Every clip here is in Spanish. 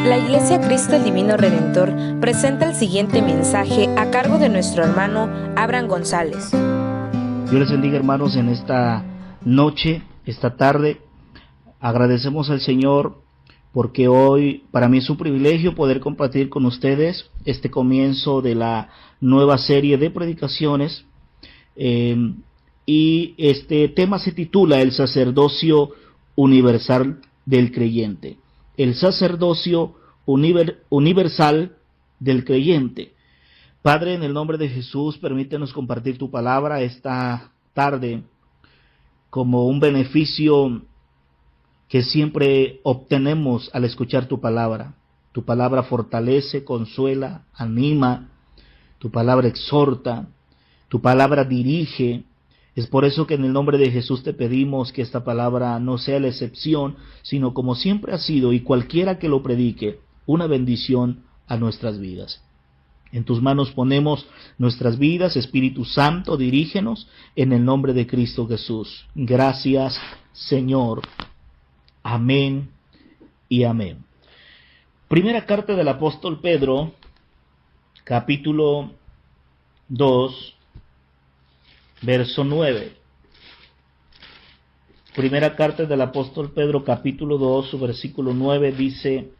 La Iglesia Cristo el Divino Redentor presenta el siguiente mensaje a cargo de nuestro hermano Abraham González. Dios les bendiga, hermanos, en esta noche, esta tarde. Agradecemos al Señor porque hoy para mí es un privilegio poder compartir con ustedes este comienzo de la nueva serie de predicaciones. Y este tema se titula El sacerdocio universal del creyente. El sacerdocio universal del creyente. Padre, en el nombre de Jesús, permítenos compartir tu palabra esta tarde como un beneficio que siempre obtenemos al escuchar tu palabra. Tu palabra fortalece, consuela, anima, tu palabra exhorta, tu palabra dirige. Es por eso que en el nombre de Jesús te pedimos que esta palabra no sea la excepción, sino como siempre ha sido, y cualquiera que lo predique, una bendición a nuestras vidas. En tus manos ponemos nuestras vidas, Espíritu Santo, dirígenos en el nombre de Cristo Jesús. Gracias, Señor. Amén y amén. Primera carta del apóstol Pedro, capítulo 2, verso 9. Primera carta del apóstol Pedro, capítulo 2, su versículo 9 dice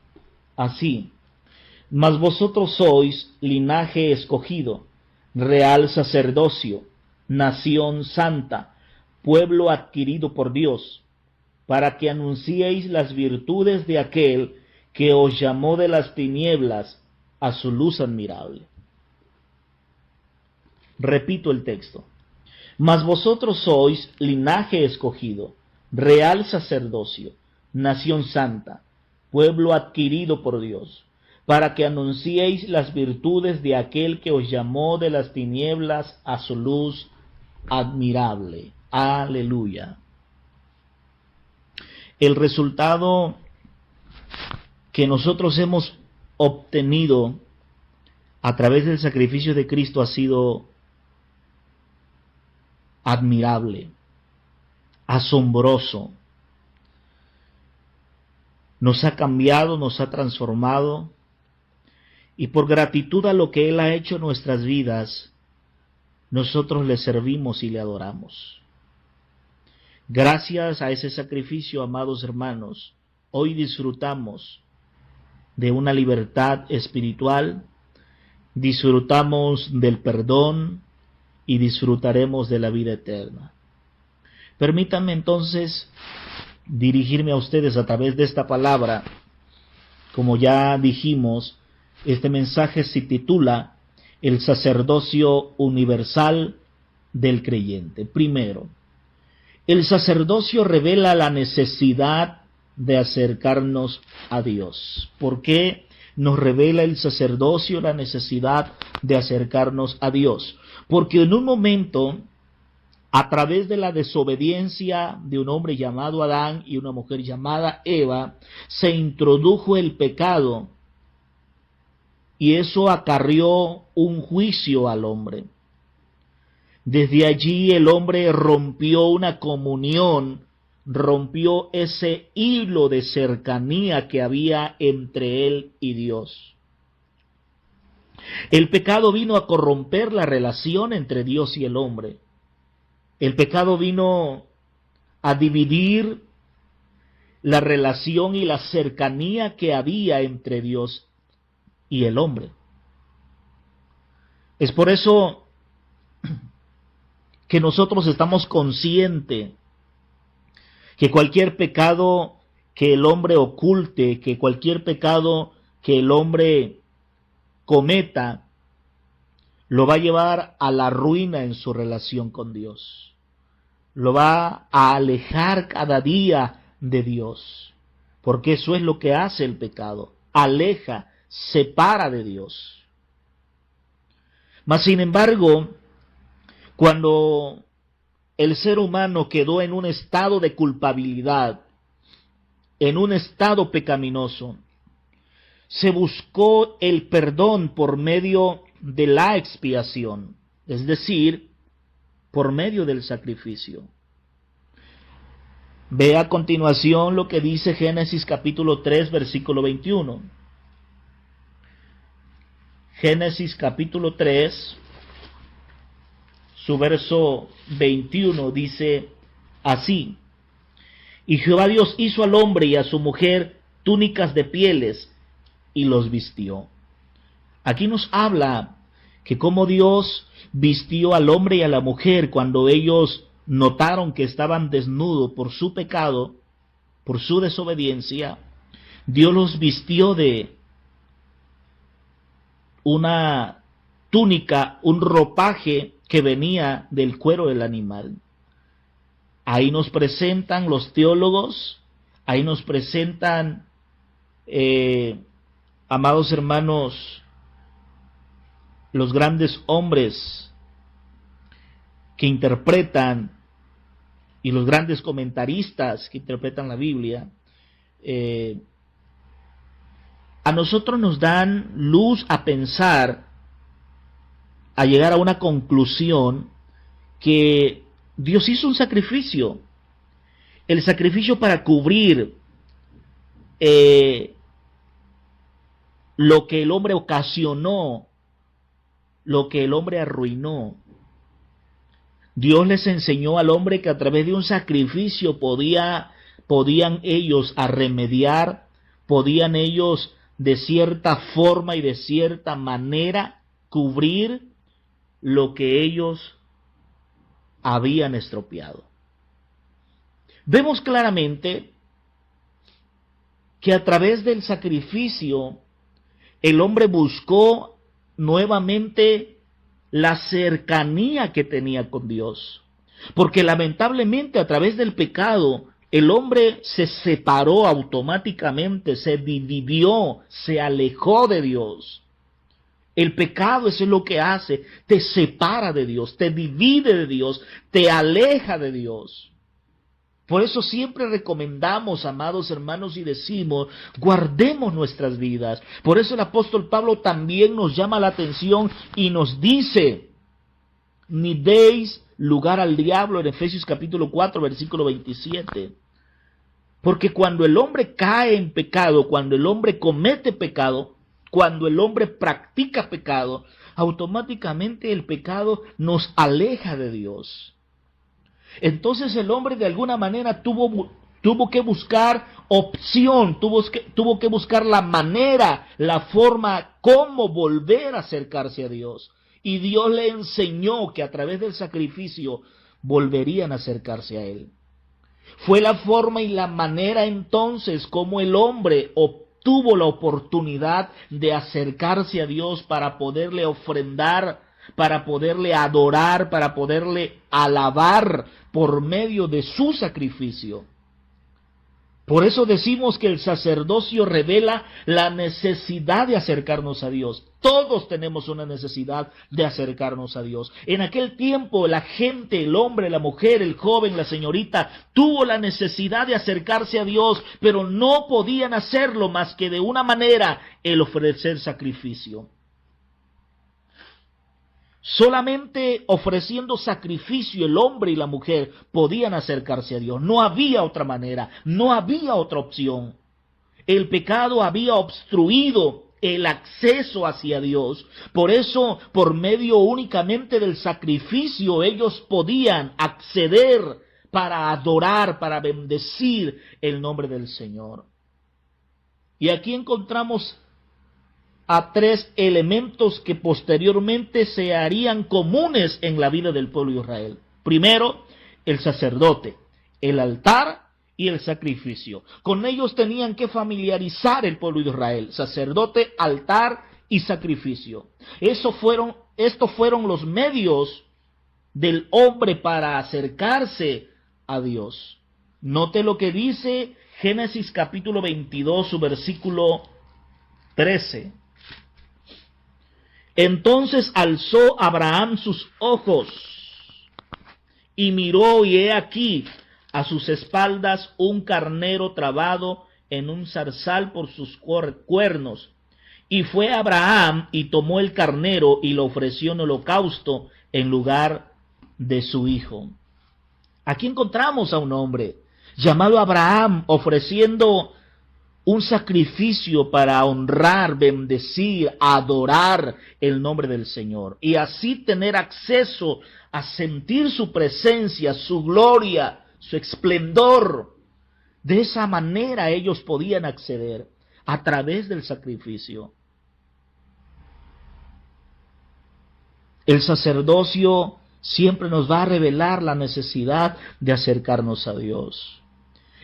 así: Mas vosotros sois linaje escogido, real sacerdocio, nación santa, pueblo adquirido por Dios, para que anunciéis las virtudes de aquel que os llamó de las tinieblas a su luz admirable. Repito el texto. Mas vosotros sois linaje escogido, real sacerdocio, nación santa, pueblo adquirido por Dios, para que anunciéis las virtudes de aquel que os llamó de las tinieblas a su luz admirable. Aleluya. El resultado que nosotros hemos obtenido a través del sacrificio de Cristo ha sido admirable, asombroso. Nos ha cambiado, nos ha transformado, y por gratitud a lo que Él ha hecho en nuestras vidas, nosotros le servimos y le adoramos. Gracias a ese sacrificio, amados hermanos, hoy disfrutamos de una libertad espiritual, disfrutamos del perdón y disfrutaremos de la vida eterna. Permítanme entonces dirigirme a ustedes a través de esta palabra. Como ya dijimos, este mensaje se titula El sacerdocio universal del creyente. Primero, el sacerdocio revela la necesidad de acercarnos a Dios. ¿Por qué nos revela el sacerdocio la necesidad de acercarnos a Dios? Porque en un momento, a través de la desobediencia de un hombre llamado Adán y una mujer llamada Eva, se introdujo el pecado, y eso acarrió un juicio al hombre. Desde allí el hombre rompió una comunión, rompió ese hilo de cercanía que había entre él y Dios. El pecado vino a corromper la relación entre Dios y el hombre. El pecado vino a dividir la relación y la cercanía que había entre Dios y el hombre. Es por eso que nosotros estamos conscientes que cualquier pecado que el hombre oculte, que cualquier pecado que el hombre cometa, lo va a llevar a la ruina en su relación con Dios. Lo va a alejar cada día de Dios, porque eso es lo que hace el pecado: aleja, separa de Dios. Mas sin embargo, cuando el ser humano quedó en un estado de culpabilidad, en un estado pecaminoso, se buscó el perdón por medio de la expiación, es decir, por medio del sacrificio. Ve a continuación lo que dice Génesis capítulo 3, versículo 21. Génesis capítulo 3, su verso 21 dice así: y Jehová Dios hizo al hombre y a su mujer túnicas de pieles y los vistió. Aquí nos habla que cómo Dios vistió al hombre y a la mujer cuando ellos notaron que estaban desnudos por su pecado, por su desobediencia. Dios los vistió de una túnica, un ropaje que venía del cuero del animal. Ahí nos presentan los teólogos, ahí nos presentan, amados hermanos, los grandes hombres que interpretan y los grandes comentaristas que interpretan la Biblia, a nosotros nos dan luz a pensar, a llegar a una conclusión que Dios hizo un sacrificio, el sacrificio para cubrir lo que el hombre ocasionó, lo que el hombre arruinó. Dios les enseñó al hombre que a través de un sacrificio podían ellos remediar, podían ellos de cierta forma y de cierta manera cubrir lo que ellos habían estropeado. Vemos claramente que a través del sacrificio el hombre buscó nuevamente la cercanía que tenía con Dios, porque lamentablemente a través del pecado el hombre se separó automáticamente, se dividió, se alejó de Dios. El pecado, eso es lo que hace, te separa de Dios, te divide de Dios, te aleja de Dios. Por eso siempre recomendamos, amados hermanos, y decimos, guardemos nuestras vidas. Por eso el apóstol Pablo también nos llama la atención y nos dice, ni deis lugar al diablo, en Efesios capítulo 4, versículo 27. Porque cuando el hombre cae en pecado, cuando el hombre comete pecado, cuando el hombre practica pecado, automáticamente el pecado nos aleja de Dios. Entonces el hombre de alguna manera tuvo que buscar opción, tuvo que buscar la manera, la forma, cómo volver a acercarse a Dios. Y Dios le enseñó que a través del sacrificio volverían a acercarse a Él. Fue la forma y la manera entonces como el hombre obtuvo la oportunidad de acercarse a Dios para poderle ofrendar, para poderle adorar, para poderle alabar por medio de su sacrificio. Por eso decimos que el sacerdocio revela la necesidad de acercarnos a Dios. Todos tenemos una necesidad de acercarnos a Dios. En aquel tiempo la gente, el hombre, la mujer, el joven, la señorita, tuvo la necesidad de acercarse a Dios, pero no podían hacerlo más que de una manera, el ofrecer sacrificio. Solamente ofreciendo sacrificio el hombre y la mujer podían acercarse a Dios. No había otra manera, no había otra opción. El pecado había obstruido el acceso hacia Dios. Por eso, por medio únicamente del sacrificio, ellos podían acceder para adorar, para bendecir el nombre del Señor. Y aquí encontramos a tres elementos que posteriormente se harían comunes en la vida del pueblo de Israel. Primero, el sacerdote, el altar y el sacrificio. Con ellos tenían que familiarizar el pueblo de Israel, sacerdote, altar y sacrificio. Estos fueron los medios del hombre para acercarse a Dios. Note lo que dice Génesis capítulo 22, su versículo 13. Entonces alzó Abraham sus ojos y miró, y he aquí a sus espaldas un carnero trabado en un zarzal por sus cuernos. Y fue Abraham y tomó el carnero y lo ofreció en holocausto en lugar de su hijo. Aquí encontramos a un hombre llamado Abraham ofreciendo un sacrificio para honrar, bendecir, adorar el nombre del Señor. Y así tener acceso a sentir su presencia, su gloria, su esplendor. De esa manera ellos podían acceder a través del sacrificio. El sacerdocio siempre nos va a revelar la necesidad de acercarnos a Dios.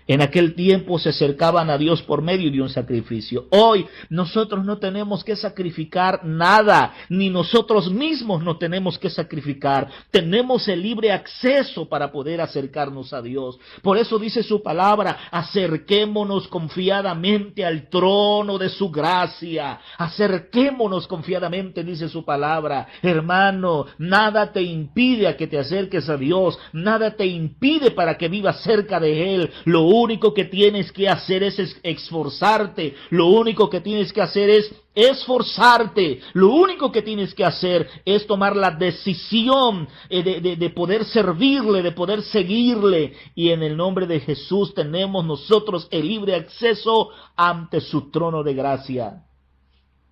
En aquel tiempo se acercaban a Dios por medio de un sacrificio. Hoy nosotros no tenemos que sacrificar nada, ni nosotros mismos no tenemos que sacrificar. Tenemos el libre acceso para poder acercarnos a Dios. Por eso dice su palabra, acerquémonos confiadamente al trono de su gracia. Acerquémonos confiadamente, dice su palabra. Hermano, nada te impide a que te acerques a Dios, nada te impide para que vivas cerca de Él. Lo único que tienes que hacer es esforzarte, lo único que tienes que hacer es esforzarte, lo único que tienes que hacer es tomar la decisión de poder servirle, de poder seguirle, y en el nombre de Jesús tenemos nosotros el libre acceso ante su trono de gracia.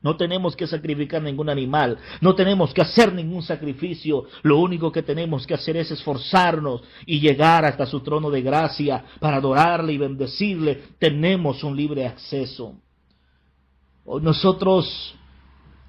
No tenemos que sacrificar ningún animal, no tenemos que hacer ningún sacrificio, lo único que tenemos que hacer es esforzarnos y llegar hasta su trono de gracia para adorarle y bendecirle. Tenemos un libre acceso. Hoy nosotros,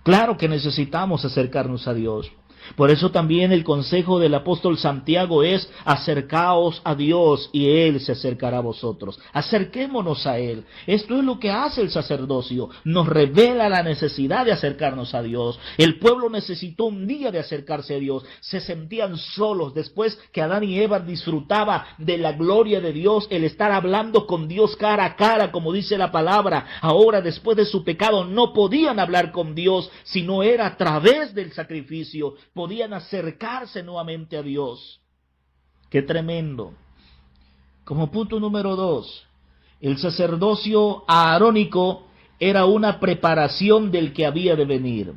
claro que necesitamos acercarnos a Dios. Por eso también el consejo del apóstol Santiago es: acercaos a Dios y Él se acercará a vosotros. Acerquémonos a Él. Esto es lo que hace el sacerdocio. Nos revela la necesidad de acercarnos a Dios. El pueblo necesitó un día de acercarse a Dios. Se sentían solos después que Adán y Eva disfrutaba de la gloria de Dios, el estar hablando con Dios cara a cara, como dice la palabra. Ahora, después de su pecado, no podían hablar con Dios, sino era a través del sacrificio. Podían acercarse nuevamente a Dios. ¡Qué tremendo! Como punto número 2, el sacerdocio aarónico era una preparación del que había de venir.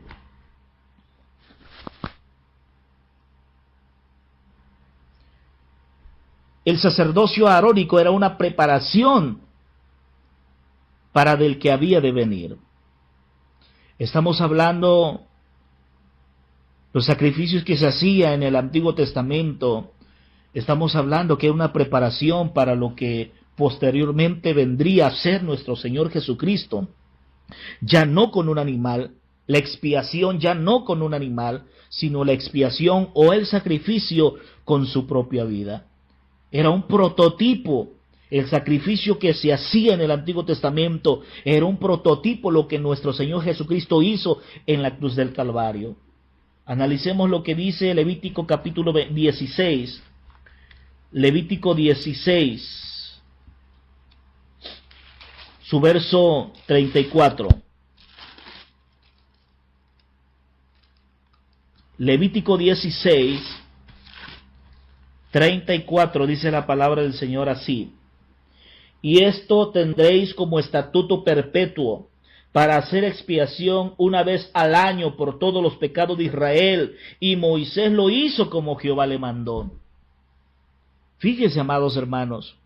El sacerdocio aarónico era una preparación para del que había de venir. Estamos hablando los sacrificios que se hacían en el Antiguo Testamento. Estamos hablando que era una preparación para lo que posteriormente vendría a ser nuestro Señor Jesucristo. Ya no con un animal, la expiación ya no con un animal, sino la expiación o el sacrificio con su propia vida. Era un prototipo. El sacrificio que se hacía en el Antiguo Testamento era un prototipo lo que nuestro Señor Jesucristo hizo en la cruz del Calvario. Analicemos lo que dice Levítico capítulo 16. Levítico 16, su verso 34. Levítico 16, 34 dice la palabra del Señor así: y esto tendréis como estatuto perpetuo, para hacer expiación una vez al año por todos los pecados de Israel. Y Moisés lo hizo como Jehová le mandó. Fíjense, amados hermanos,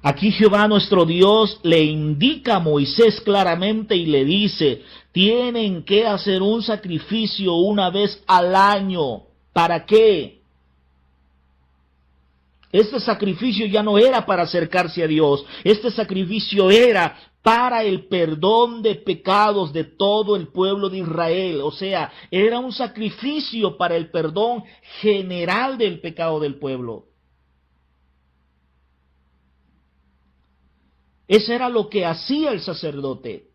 aquí Jehová nuestro Dios le indica a Moisés claramente y le dice: tienen que hacer un sacrificio una vez al año. ¿Para qué? Este sacrificio ya no era para acercarse a Dios. Este sacrificio era para el perdón de pecados de todo el pueblo de Israel. O sea, era un sacrificio para el perdón general del pecado del pueblo. Eso era lo que hacía el sacerdote.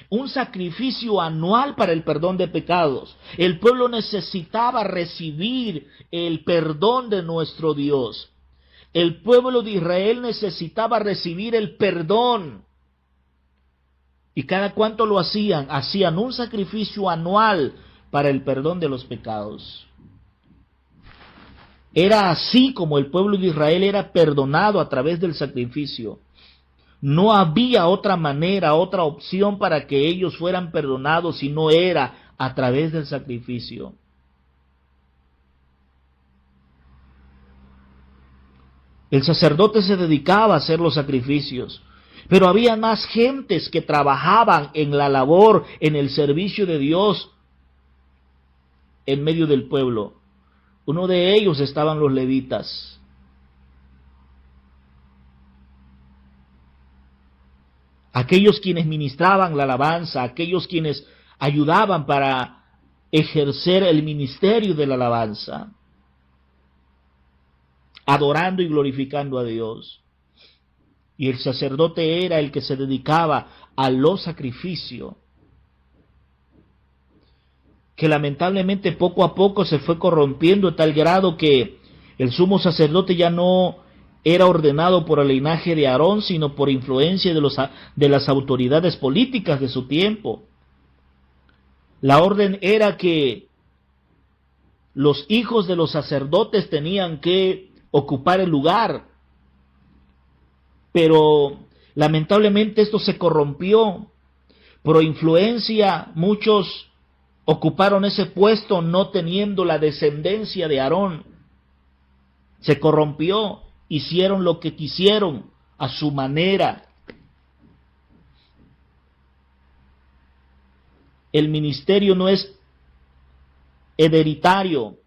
Un sacrificio anual para el perdón de pecados. El pueblo necesitaba recibir el perdón de nuestro Dios. El pueblo de Israel necesitaba recibir el perdón. ¿Y cada cuánto lo hacían? Hacían un sacrificio anual para el perdón de los pecados. Era así como el pueblo de Israel era perdonado, a través del sacrificio. No había otra manera, otra opción para que ellos fueran perdonados, si no era a través del sacrificio. El sacerdote se dedicaba a hacer los sacrificios, Pero había más gentes que trabajaban en la labor, en el servicio de Dios en medio del pueblo. Uno de ellos estaban los levitas. Aquellos quienes ministraban la alabanza, aquellos quienes ayudaban para ejercer el ministerio de la alabanza, adorando y glorificando a Dios. Y el sacerdote era el que se dedicaba a los sacrificios, que lamentablemente poco a poco se fue corrompiendo a tal grado que el sumo sacerdote ya no era ordenado por el linaje de Aarón, sino por influencia de las autoridades políticas de su tiempo. La orden era que los hijos de los sacerdotes tenían que ocupar el lugar, pero lamentablemente esto se corrompió. Por influencia, muchos ocuparon ese puesto no teniendo la descendencia de Aarón. Se corrompió, hicieron lo que quisieron a su manera. El ministerio no es hereditario.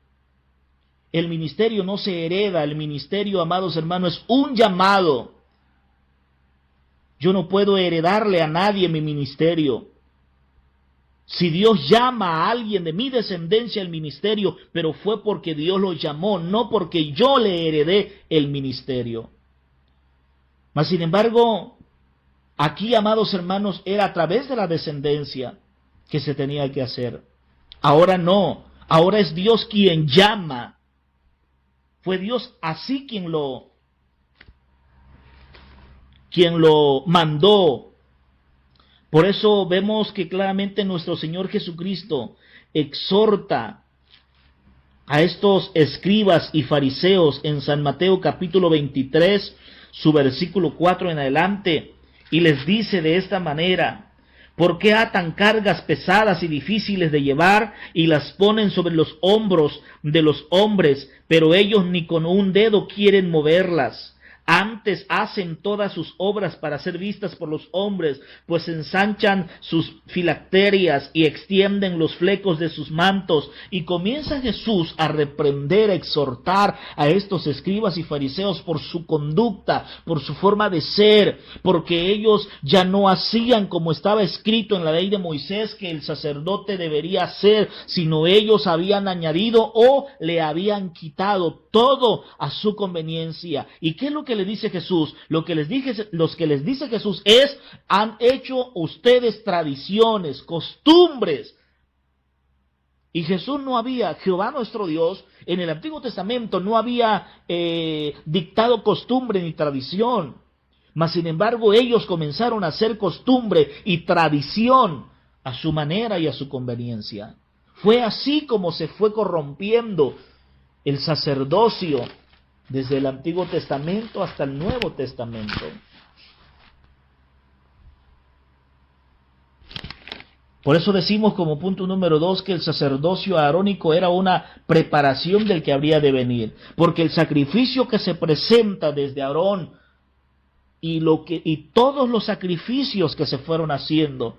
El ministerio no se hereda. El ministerio, amados hermanos, es un llamado. Yo no puedo heredarle a nadie mi ministerio. Si Dios llama a alguien de mi descendencia al ministerio, pero fue porque Dios lo llamó, no porque yo le heredé el ministerio. Mas sin embargo, aquí, amados hermanos, era a través de la descendencia que se tenía que hacer. Ahora no, ahora es Dios quien llama. Fue Dios así quien lo mandó. Por eso vemos que claramente nuestro Señor Jesucristo exhorta a estos escribas y fariseos en San Mateo capítulo 23, su versículo 4 en adelante, y les dice de esta manera: ¿por qué atan cargas pesadas y difíciles de llevar y las ponen sobre los hombros de los hombres, pero ellos ni con un dedo quieren moverlas? Antes hacen todas sus obras para ser vistas por los hombres, pues ensanchan sus filacterias y extienden los flecos de sus mantos. Y comienza Jesús a reprender, a exhortar a estos escribas y fariseos por su conducta, por su forma de ser, porque ellos ya no hacían como estaba escrito en la ley de Moisés que el sacerdote debería hacer, sino ellos habían añadido o le habían quitado todo a su conveniencia. ¿Y qué es lo que le dice Jesús? Lo que les dice Jesús es: han hecho ustedes tradiciones, costumbres. Y Jesús no había, Jehová nuestro Dios, en el Antiguo Testamento no había dictado costumbre ni tradición. Mas sin embargo ellos comenzaron a hacer costumbre y tradición a su manera y a su conveniencia. Fue así como se fue corrompiendo el sacerdocio desde el Antiguo Testamento hasta el Nuevo Testamento. Por eso decimos como punto número 2 que el sacerdocio arónico era una preparación del que habría de venir, porque el sacrificio que se presenta desde Aarón y todos los sacrificios que se fueron haciendo,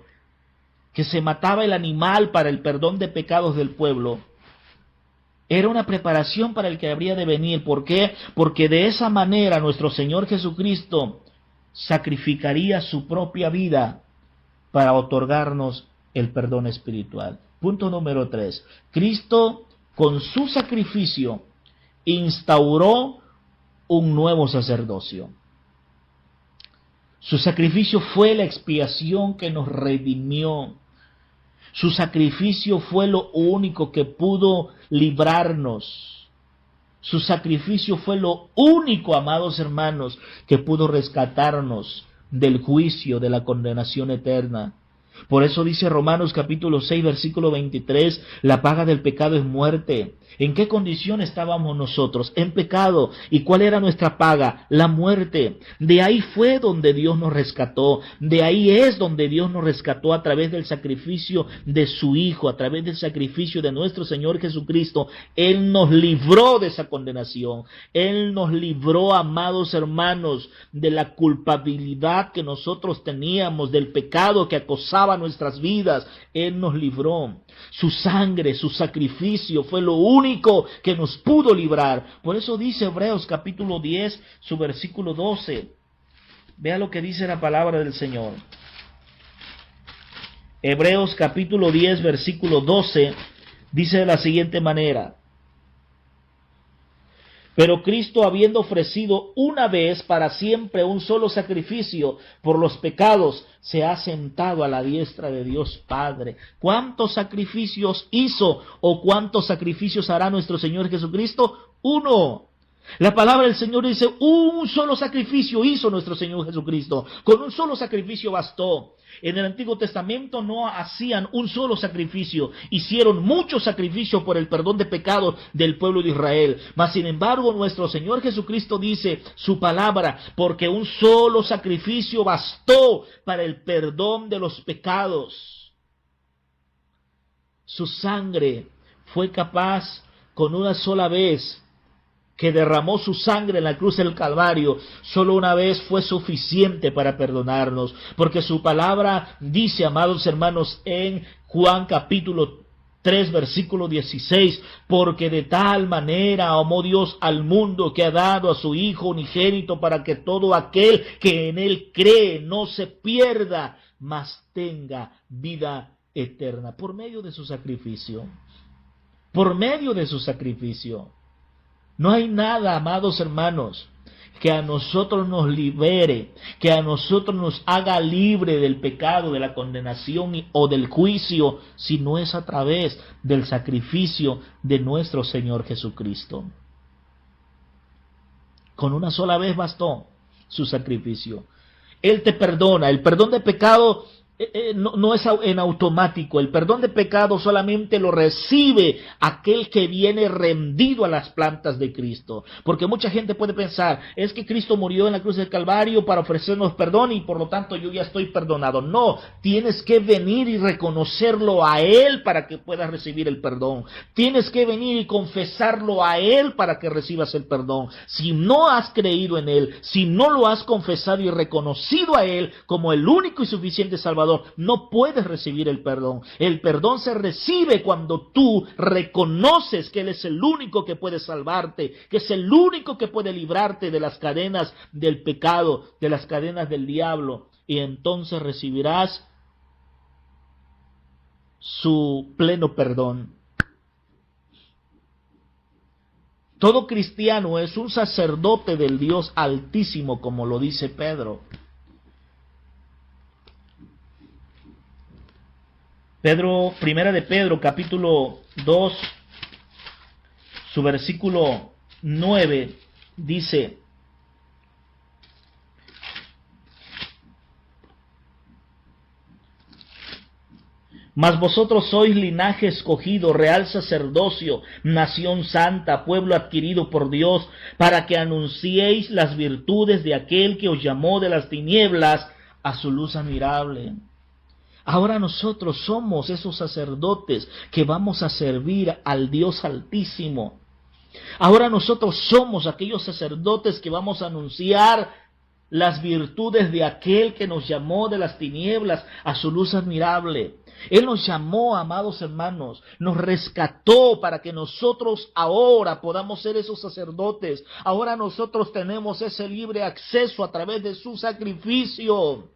que se mataba el animal para el perdón de pecados del pueblo, era una preparación para el que habría de venir. ¿Por qué? Porque de esa manera nuestro Señor Jesucristo sacrificaría su propia vida para otorgarnos el perdón espiritual. Punto número 3. Cristo, con su sacrificio, instauró un nuevo sacerdocio. Su sacrificio fue la expiación que nos redimió. Su sacrificio fue lo único que pudo librarnos. Su sacrificio fue lo único, amados hermanos, que pudo rescatarnos del juicio, de la condenación eterna. Por eso dice Romanos capítulo 6, versículo 23, la paga del pecado es muerte. ¿En qué condición estábamos nosotros? En pecado. ¿Y cuál era nuestra paga? La muerte. De ahí fue donde Dios nos rescató. De ahí es donde Dios nos rescató a través del sacrificio de su Hijo, a través del sacrificio de nuestro Señor Jesucristo. Él nos libró de esa condenación. Él nos libró, amados hermanos, de la culpabilidad que nosotros teníamos, del pecado que acosaba nuestras vidas. Él nos libró. Su sangre, su sacrificio fue lo único que nos pudo librar. Por eso dice Hebreos capítulo 10, su versículo 12. Vea lo que dice la palabra del Señor. Hebreos capítulo 10, versículo 12, dice de la siguiente manera: pero Cristo, habiendo ofrecido una vez para siempre un solo sacrificio por los pecados, se ha sentado a la diestra de Dios Padre. ¿Cuántos sacrificios hizo o cuántos sacrificios hará nuestro Señor Jesucristo? Uno. La palabra del Señor dice, un solo sacrificio hizo nuestro Señor Jesucristo. Con un solo sacrificio bastó. En el Antiguo Testamento no hacían un solo sacrificio, hicieron muchos sacrificios por el perdón de pecados del pueblo de Israel. Mas sin embargo nuestro Señor Jesucristo dice su palabra, porque un solo sacrificio bastó para el perdón de los pecados. Su sangre fue capaz con una sola vez que derramó su sangre en la cruz del Calvario, solo una vez fue suficiente para perdonarnos, porque su palabra dice, amados hermanos, en Juan capítulo 3, versículo 16, porque de tal manera amó Dios al mundo que ha dado a su Hijo unigénito para que todo aquel que en él cree no se pierda, mas tenga vida eterna, por medio de su sacrificio, por medio de su sacrificio. No hay nada, amados hermanos, que a nosotros nos libere, que a nosotros nos haga libre del pecado, de la condenación o del juicio, si no es a través del sacrificio de nuestro Señor Jesucristo. Con una sola vez bastó su sacrificio. Él te perdona. El perdón de pecado no es en automático. El perdón de pecado solamente lo recibe aquel que viene rendido a las plantas de Cristo. Porque mucha gente puede pensar, es que Cristo murió en la cruz del Calvario para ofrecernos perdón y por lo tanto yo ya estoy perdonado. No, tienes que venir y reconocerlo a Él para que puedas recibir el perdón. Tienes que venir y confesarlo a Él para que recibas el perdón. Si no has creído en Él, si no lo has confesado y reconocido a Él como el único y suficiente Salvador, no puedes recibir el perdón. El perdón se recibe cuando tú reconoces que Él es el único que puede salvarte, que es el único que puede librarte de las cadenas del pecado, de las cadenas del diablo, y entonces recibirás su pleno perdón. Todo cristiano es un sacerdote del Dios Altísimo, como lo dice Pedro. Primera de Pedro, capítulo 2, su versículo 9, dice: mas vosotros sois linaje escogido, real sacerdocio, nación santa, pueblo adquirido por Dios, para que anunciéis las virtudes de aquel que os llamó de las tinieblas a su luz admirable. Ahora nosotros somos esos sacerdotes que vamos a servir al Dios Altísimo. Ahora nosotros somos aquellos sacerdotes que vamos a anunciar las virtudes de aquel que nos llamó de las tinieblas a su luz admirable. Él nos llamó, amados hermanos, nos rescató para que nosotros ahora podamos ser esos sacerdotes. Ahora nosotros tenemos ese libre acceso a través de su sacrificio.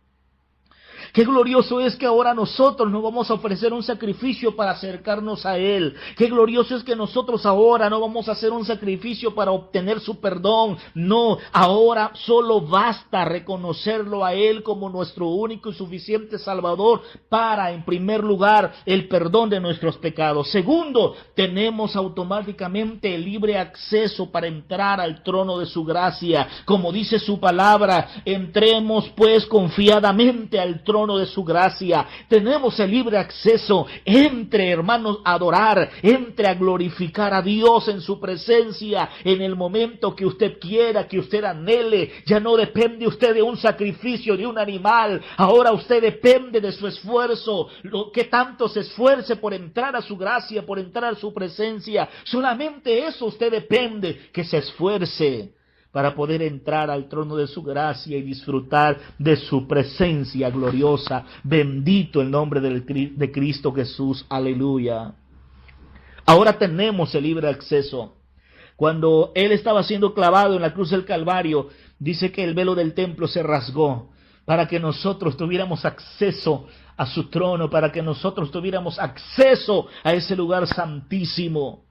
Qué glorioso es que ahora nosotros no vamos a ofrecer un sacrificio para acercarnos a Él. Qué glorioso es que nosotros ahora no vamos a hacer un sacrificio para obtener su perdón. No, ahora solo basta reconocerlo a Él como nuestro único y suficiente Salvador para, en primer lugar, el perdón de nuestros pecados. Segundo, tenemos automáticamente el libre acceso para entrar al trono de su gracia. Como dice su palabra, entremos pues confiadamente al trono trono de su gracia. Tenemos el libre acceso. Entre, hermanos, a adorar, entre a glorificar a Dios en su presencia en el momento que usted quiera, que usted anhele. Ya no depende usted de un sacrificio, de un animal. Ahora usted depende de su esfuerzo. Lo que tanto se esfuerce por entrar a su gracia, por entrar a su presencia. Solamente eso usted depende, que se esfuerce para poder entrar al trono de su gracia y disfrutar de su presencia gloriosa. Bendito el nombre de Cristo Jesús. Aleluya. Ahora tenemos el libre acceso. Cuando Él estaba siendo clavado en la cruz del Calvario, dice que el velo del templo se rasgó para que nosotros tuviéramos acceso a su trono, para que nosotros tuviéramos acceso a ese lugar santísimo.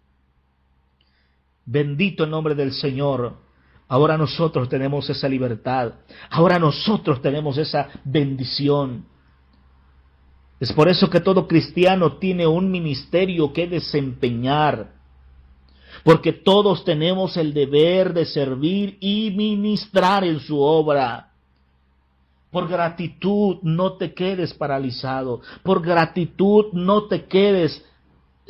Bendito el nombre del Señor. Ahora nosotros tenemos esa libertad. Ahora nosotros tenemos esa bendición. Es por eso que todo cristiano tiene un ministerio que desempeñar. Porque todos tenemos el deber de servir y ministrar en su obra. Por gratitud no te quedes paralizado. Por gratitud no te quedes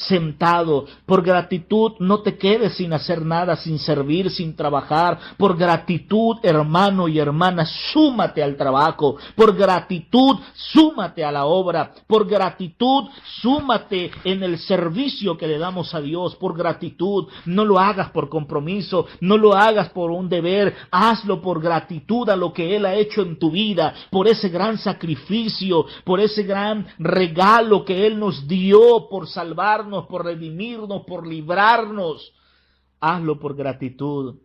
sentado. Por gratitud no te quedes sin hacer nada, sin servir, sin trabajar. Por gratitud, hermano y hermana, súmate al trabajo. Por gratitud, súmate a la obra. Por gratitud, súmate en el servicio que le damos a Dios. Por gratitud, no lo hagas por compromiso, no lo hagas por un deber, hazlo por gratitud a lo que Él ha hecho en tu vida, por ese gran sacrificio, por ese gran regalo que Él nos dio, por salvarnos, por redimirnos, por librarnos. Hazlo por gratitud.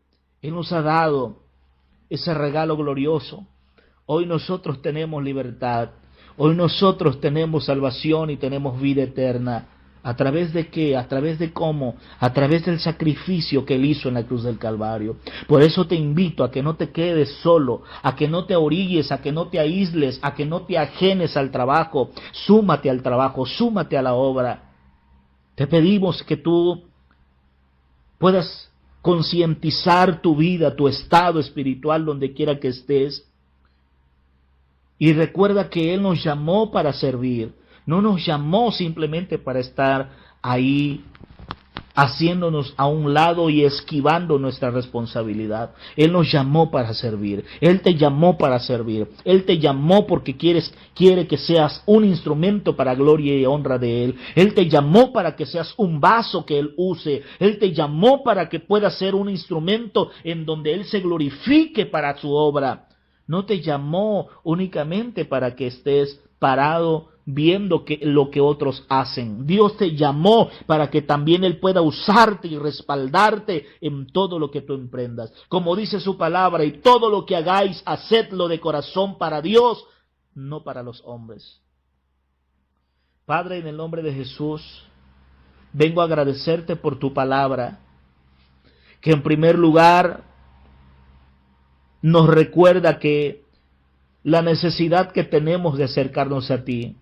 Él nos ha dado ese regalo glorioso. Hoy nosotros tenemos libertad. Hoy nosotros tenemos salvación y tenemos vida eterna. ¿A través de qué? ¿A través de cómo? A través del sacrificio que Él hizo en la cruz del Calvario. Por eso te invito a que no te quedes solo, a que no te orilles, a que no te aísles, a que no te ajenes al trabajo. Súmate al trabajo, súmate a la obra. Te pedimos que tú puedas concientizar tu vida, tu estado espiritual, donde quiera que estés. Y recuerda que Él nos llamó para servir. No nos llamó simplemente para estar ahí haciéndonos a un lado y esquivando nuestra responsabilidad. Él nos llamó para servir. Él te llamó para servir. Él te llamó porque quiere que seas un instrumento para gloria y honra de Él. Él te llamó para que seas un vaso que Él use. Él te llamó para que puedas ser un instrumento en donde Él se glorifique para su obra. No te llamó únicamente para que estés parado viendo lo que otros hacen. Dios te llamó para que también Él pueda usarte y respaldarte en todo lo que tú emprendas. Como dice su palabra, y todo lo que hagáis, hacedlo de corazón para Dios, no para los hombres. Padre, en el nombre de Jesús, vengo a agradecerte por tu palabra, que en primer lugar nos recuerda que la necesidad que tenemos de acercarnos a ti.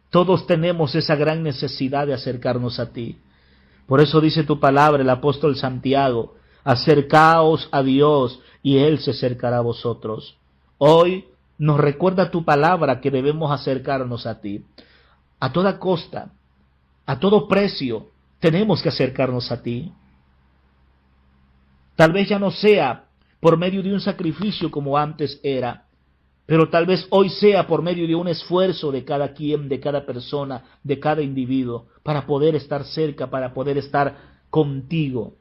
Todos tenemos esa gran necesidad de acercarnos a ti. Por eso dice tu palabra, el apóstol Santiago, acercaos a Dios y Él se acercará a vosotros. Hoy nos recuerda tu palabra que debemos acercarnos a ti. A toda costa, a todo precio, tenemos que acercarnos a ti. Tal vez ya no sea por medio de un sacrificio como antes era, pero tal vez hoy sea por medio de un esfuerzo de cada quien, de cada persona, de cada individuo, para poder estar cerca, para poder estar contigo.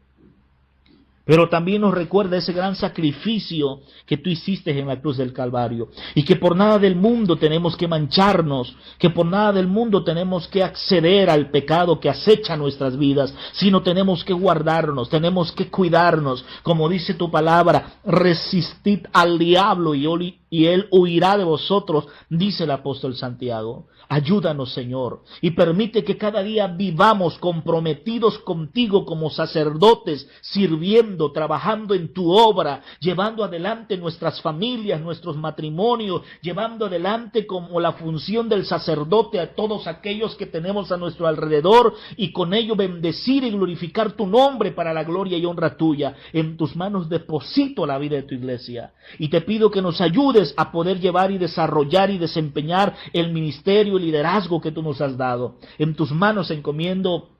Pero también nos recuerda ese gran sacrificio que tú hiciste en la cruz del Calvario. Y que por nada del mundo tenemos que mancharnos, que por nada del mundo tenemos que acceder al pecado que acecha nuestras vidas, sino tenemos que guardarnos, tenemos que cuidarnos. Como dice tu palabra, resistid al diablo y él huirá de vosotros, dice el apóstol Santiago. Ayúdanos, Señor, y permite que cada día vivamos comprometidos contigo como sacerdotes, sirviendo, trabajando en tu obra, llevando adelante nuestras familias, nuestros matrimonios, llevando adelante como la función del sacerdote a todos aquellos que tenemos a nuestro alrededor, y con ello bendecir y glorificar tu nombre para la gloria y honra tuya. En tus manos deposito la vida de tu iglesia, y te pido que nos ayudes a poder llevar y desarrollar y desempeñar el ministerio, el liderazgo que tú nos has dado. En tus manos encomiendo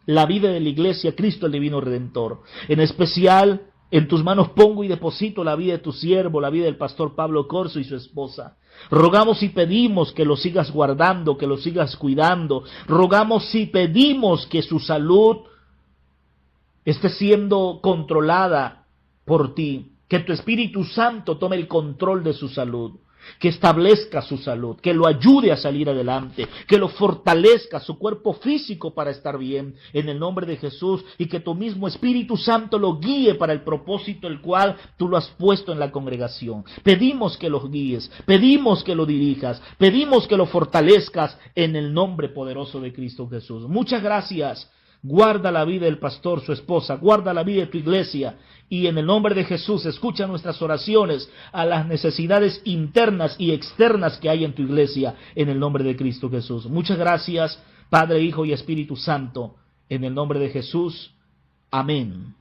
la vida de la iglesia, Cristo el Divino Redentor. En especial, en tus manos pongo y deposito la vida de tu siervo, la vida del pastor Pablo Corzo y su esposa. Rogamos y pedimos que lo sigas guardando, que lo sigas cuidando. Rogamos y pedimos que su salud esté siendo controlada por ti, que tu Espíritu Santo tome el control de su salud, que establezca su salud, que lo ayude a salir adelante, que lo fortalezca su cuerpo físico para estar bien, en el nombre de Jesús, y que tu mismo Espíritu Santo lo guíe para el propósito el cual tú lo has puesto en la congregación. Pedimos que los guíes, pedimos que lo dirijas, pedimos que lo fortalezcas en el nombre poderoso de Cristo Jesús. Muchas gracias. Guarda la vida del pastor, su esposa, guarda la vida de tu iglesia, y en el nombre de Jesús escucha nuestras oraciones a las necesidades internas y externas que hay en tu iglesia, en el nombre de Cristo Jesús. Muchas gracias, Padre, Hijo y Espíritu Santo, en el nombre de Jesús. Amén.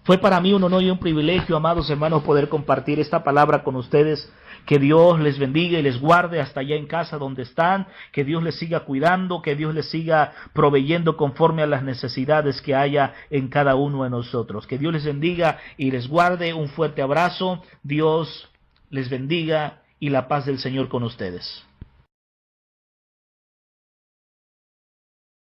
Fue para mí un honor y un privilegio, amados hermanos, poder compartir esta palabra con ustedes. Que Dios les bendiga y les guarde hasta allá en casa donde están, que Dios les siga cuidando, que Dios les siga proveyendo conforme a las necesidades que haya en cada uno de nosotros. Que Dios les bendiga y les guarde. Un fuerte abrazo. Dios les bendiga y la paz del Señor con ustedes.